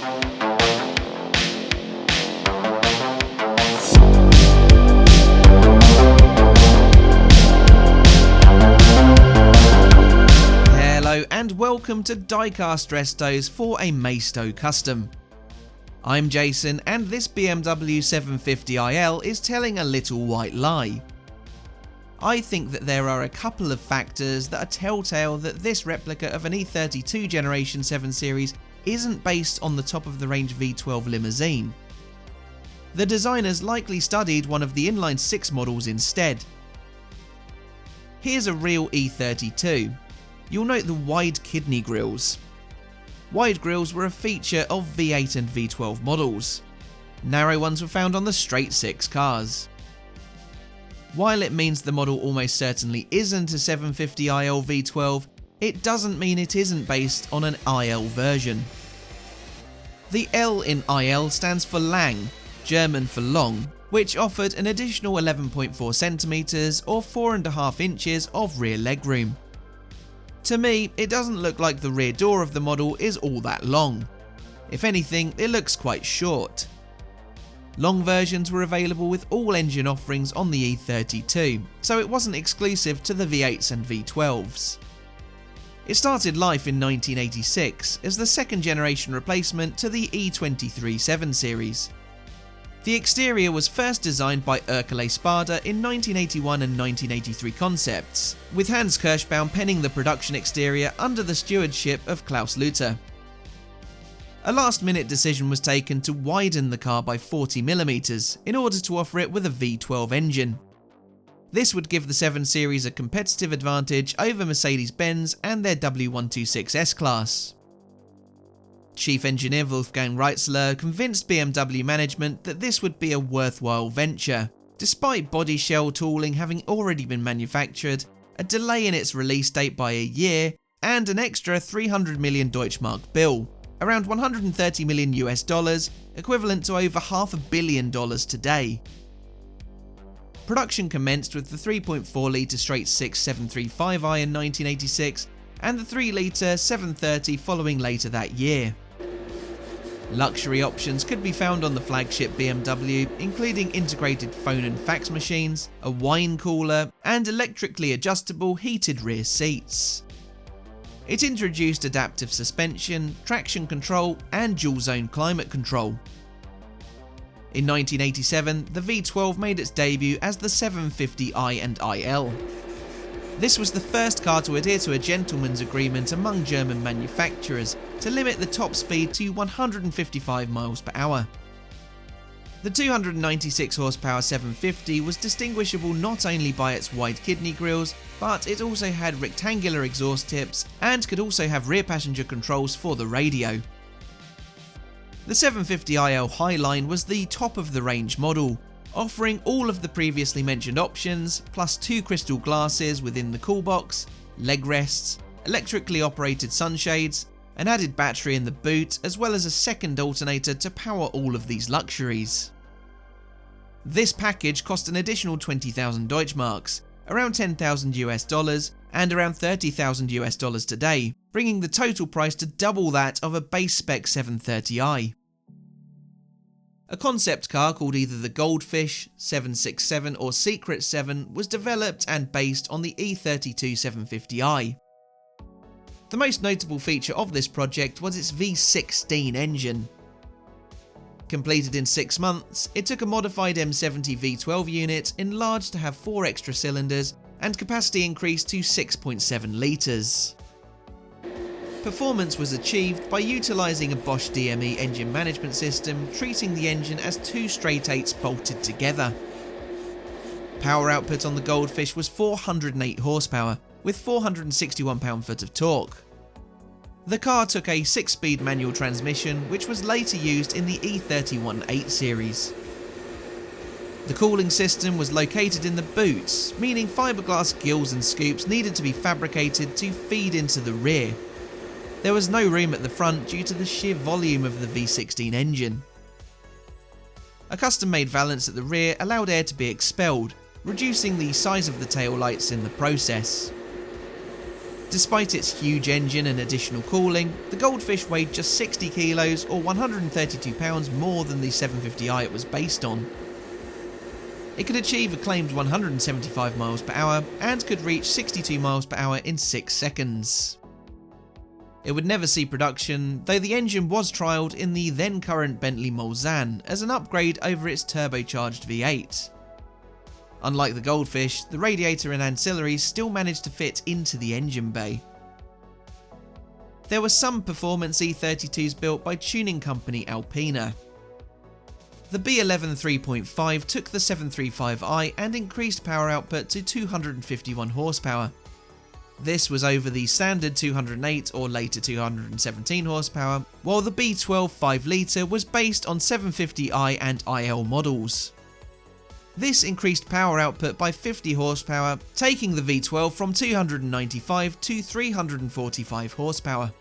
Hello and welcome to Diecast Restos for a Maisto custom. I'm Jason and this BMW 750iL is telling a little white lie. I think that there are a couple of factors that are telltale that this replica of an E32 Generation 7 Series isn't based on the top-of-the-range V12 limousine. The designers likely studied one of the inline 6 models instead. Here's a real E32. You'll note the wide kidney grills. Wide grills were a feature of V8 and V12 models. Narrow ones were found on the straight 6 cars. While it means the model almost certainly isn't a 750iL V12, it doesn't mean it isn't based on an IL version. The L in IL stands for Lang, German for long, which offered an additional 11.4 centimeters or 4.5 inches of rear legroom. To me, it doesn't look like the rear door of the model is all that long. If anything, it looks quite short. Long versions were available with all engine offerings on the E32, so it wasn't exclusive to the V8s and V12s. It started life in 1986 as the second generation replacement to the E23 7 Series. The exterior was first designed by Ercole Spada in 1981 and 1983 concepts, with Hans Kirschbaum penning the production exterior under the stewardship of Klaus Luther. A last-minute decision was taken to widen the car by 40mm in order to offer it with a V12 engine. This would give the 7 Series a competitive advantage over Mercedes-Benz and their W126 S-Class. Chief engineer Wolfgang Reitzler convinced BMW management that this would be a worthwhile venture, despite body shell tooling having already been manufactured, a delay in its release date by a year, and an extra 300 million Deutschmark bill, around $130 million US, equivalent to over $500 million today. Production commenced with the 3.4-litre straight 6 735i in 1986 and the 3-litre 730 following later that year. Luxury options could be found on the flagship BMW, including integrated phone and fax machines, a wine cooler, and electrically adjustable heated rear seats. It introduced adaptive suspension, traction control, and dual-zone climate control. In 1987, the V12 made its debut as the 750i and IL. This was the first car to adhere to a gentleman's agreement among German manufacturers to limit the top speed to 155 miles per hour. The 296 horsepower 750 was distinguishable not only by its wide kidney grills, but it also had rectangular exhaust tips and could also have rear passenger controls for the radio. The 750iL Highline was the top of the range model, offering all of the previously mentioned options, plus 2 crystal glasses within the cool box, leg rests, electrically operated sunshades, an added battery in the boot, as well as a second alternator to power all of these luxuries. This package cost an additional 20,000 Deutschmarks, around $10,000 US, and around $30,000 US today, bringing the total price to double that of a base spec 730i. A concept car called either the Goldfish, 767 or Secret 7 was developed and based on the E32 750i. The most notable feature of this project was its V16 engine. Completed in 6 months, it took a modified M70 V12 unit enlarged to have 4 extra cylinders and capacity increased to 6.7 litres. Performance was achieved by utilising a Bosch DME engine management system, treating the engine as 2 straight 8s bolted together. Power output on the Goldfish was 408 horsepower, with 461 pound-foot of torque. The car took a 6-speed manual transmission, which was later used in the E31 8 Series. The cooling system was located in the boots, meaning fiberglass gills and scoops needed to be fabricated to feed into the rear. There was no room at the front due to the sheer volume of the V16 engine. A custom-made valance at the rear allowed air to be expelled, reducing the size of the tail lights in the process. Despite its huge engine and additional cooling, the Goldfish weighed just 60 kilos or 132 pounds more than the 750i it was based on. It could achieve a claimed 175 miles per hour and could reach 62 miles per hour in 6 seconds. It would never see production, though the engine was trialled in the then current Bentley Mulsanne as an upgrade over its turbocharged V8. Unlike the Goldfish, the radiator and ancillaries still managed to fit into the engine bay. There were some performance E32s built by tuning company Alpina. The B11 3.5 took the 735i and increased power output to 251 horsepower. This was over the standard 208 or later 217 horsepower, while the B12 5 litre was based on 750i and IL models. This increased power output by 50 horsepower, taking the V12 from 295 to 345 horsepower.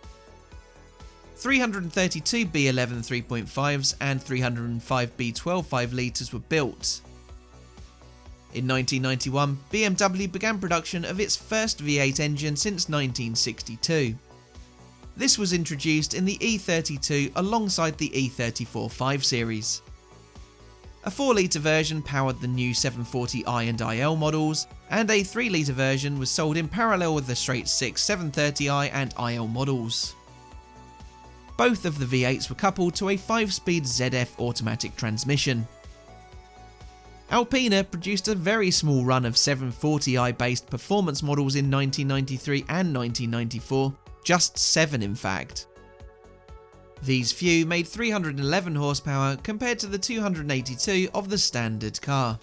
332 B11 3.5s and 305 B12 5 litres were built. In 1991, BMW began production of its first V8 engine since 1962. This was introduced in the E32 alongside the E34 5 Series. A 4-litre version powered the new 740i and IL models, and a 3-litre version was sold in parallel with the straight-six 730i and IL models. Both of the V8s were coupled to a 5-speed ZF automatic transmission. Alpina produced a very small run of 740i based performance models in 1993 and 1994, just 7 in fact. These few made 311 horsepower compared to the 282 of the standard car.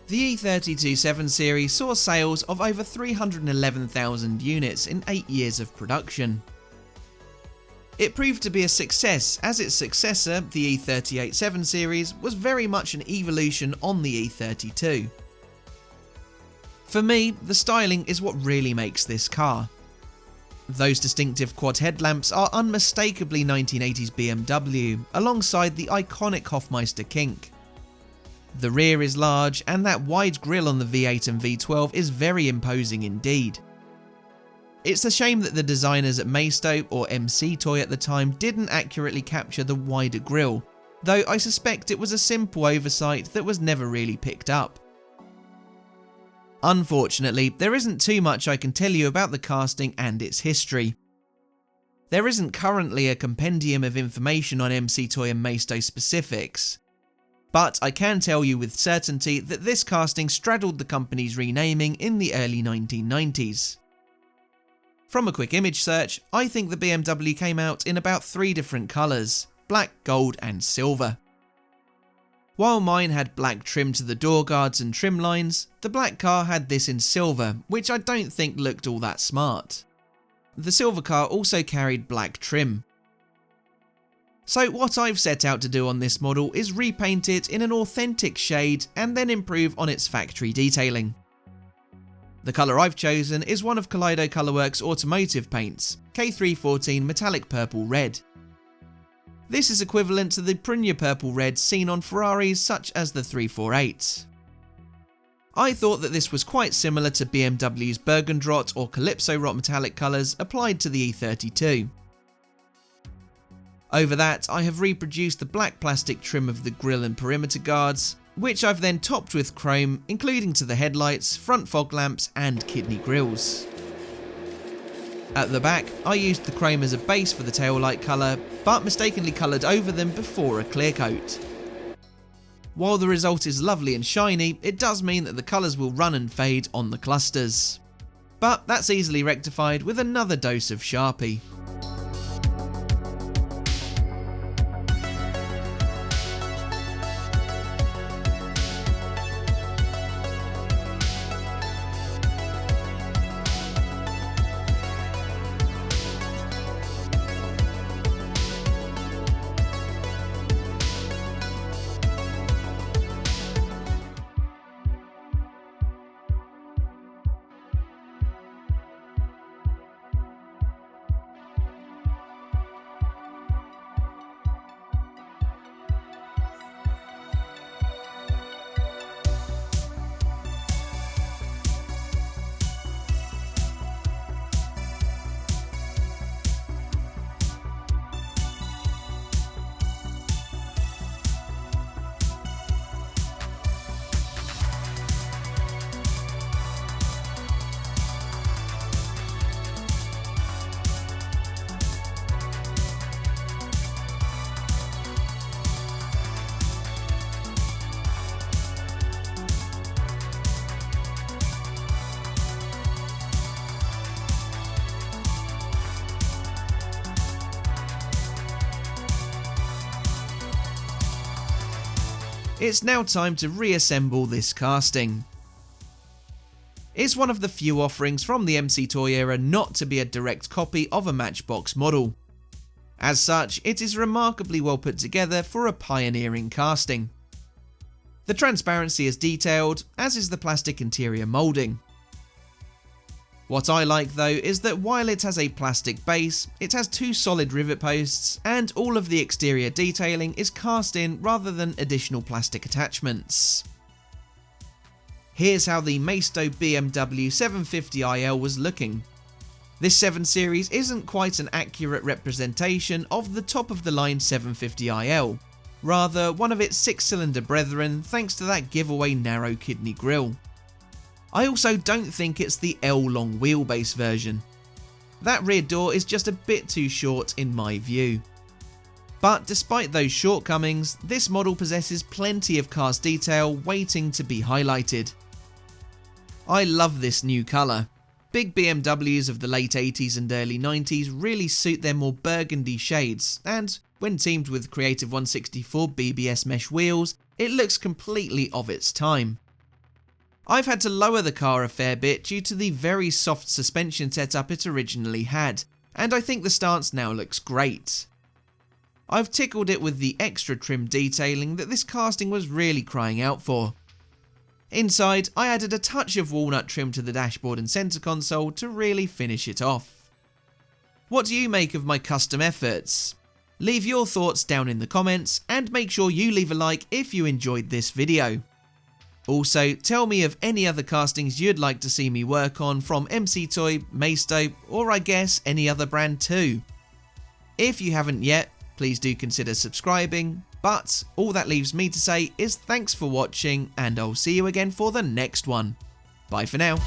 The E32 7 Series saw sales of over 311,000 units in 8 years of production. It proved to be a success, as its successor, the E38 7 Series, was very much an evolution on the E32. For me, the styling is what really makes this car. Those distinctive quad headlamps are unmistakably 1980s BMW, alongside the iconic Hofmeister kink. The rear is large, and that wide grille on the V8 and V12 is very imposing indeed. It's a shame that the designers at Maisto, or MC Toy at the time, didn't accurately capture the wider grille, though I suspect it was a simple oversight that was never really picked up. Unfortunately, there isn't too much I can tell you about the casting and its history. There isn't currently a compendium of information on MC Toy and Maisto specifics, but I can tell you with certainty that this casting straddled the company's renaming in the early 1990s. From a quick image search, I think the BMW came out in about 3 different colours: black, gold and silver. While mine had black trim to the door guards and trim lines, the black car had this in silver, which I don't think looked all that smart. The silver car also carried black trim. So what I've set out to do on this model is repaint it in an authentic shade and then improve on its factory detailing. The colour I've chosen is one of Kaleido Colorworks automotive paints, K314 Metallic Purple Red. This is equivalent to the Prunia Purple Red seen on Ferraris such as the 348. I thought that this was quite similar to BMW's Burgundy or Calypso Rot metallic colours applied to the E32. Over that, I have reproduced the black plastic trim of the grille and perimeter guards, which I've then topped with chrome, including to the headlights, front fog lamps and kidney grills. At the back, I used the chrome as a base for the taillight colour, but mistakenly coloured over them before a clear coat. While the result is lovely and shiny, it does mean that the colours will run and fade on the clusters. But that's easily rectified with another dose of Sharpie. It's now time to reassemble this casting. It's one of the few offerings from the MC Toy era not to be a direct copy of a Matchbox model. As such, it is remarkably well put together for a pioneering casting. The transparency is detailed, as is the plastic interior moulding. What I like though is that while it has a plastic base, it has two solid rivet posts, and all of the exterior detailing is cast in rather than additional plastic attachments. Here's how the Maisto BMW 750iL was looking. This 7 Series isn't quite an accurate representation of the top of the line 750iL, rather one of its 6-cylinder brethren thanks to that giveaway narrow kidney grille. I also don't think it's the L-long wheelbase version. That rear door is just a bit too short in my view. But despite those shortcomings, this model possesses plenty of cast detail waiting to be highlighted. I love this new colour. Big BMWs of the late 80s and early 90s really suit their more burgundy shades, and when teamed with Creative 164 BBS mesh wheels, it looks completely of its time. I've had to lower the car a fair bit due to the very soft suspension setup it originally had, and I think the stance now looks great. I've tickled it with the extra trim detailing that this casting was really crying out for. Inside, I added a touch of walnut trim to the dashboard and centre console to really finish it off. What do you make of my custom efforts? Leave your thoughts down in the comments, and make sure you leave a like if you enjoyed this video. Also, tell me of any other castings you'd like to see me work on from MC Toy, Maisto, or I guess any other brand too. If you haven't yet, please do consider subscribing, but all that leaves me to say is thanks for watching, and I'll see you again for the next one. Bye for now.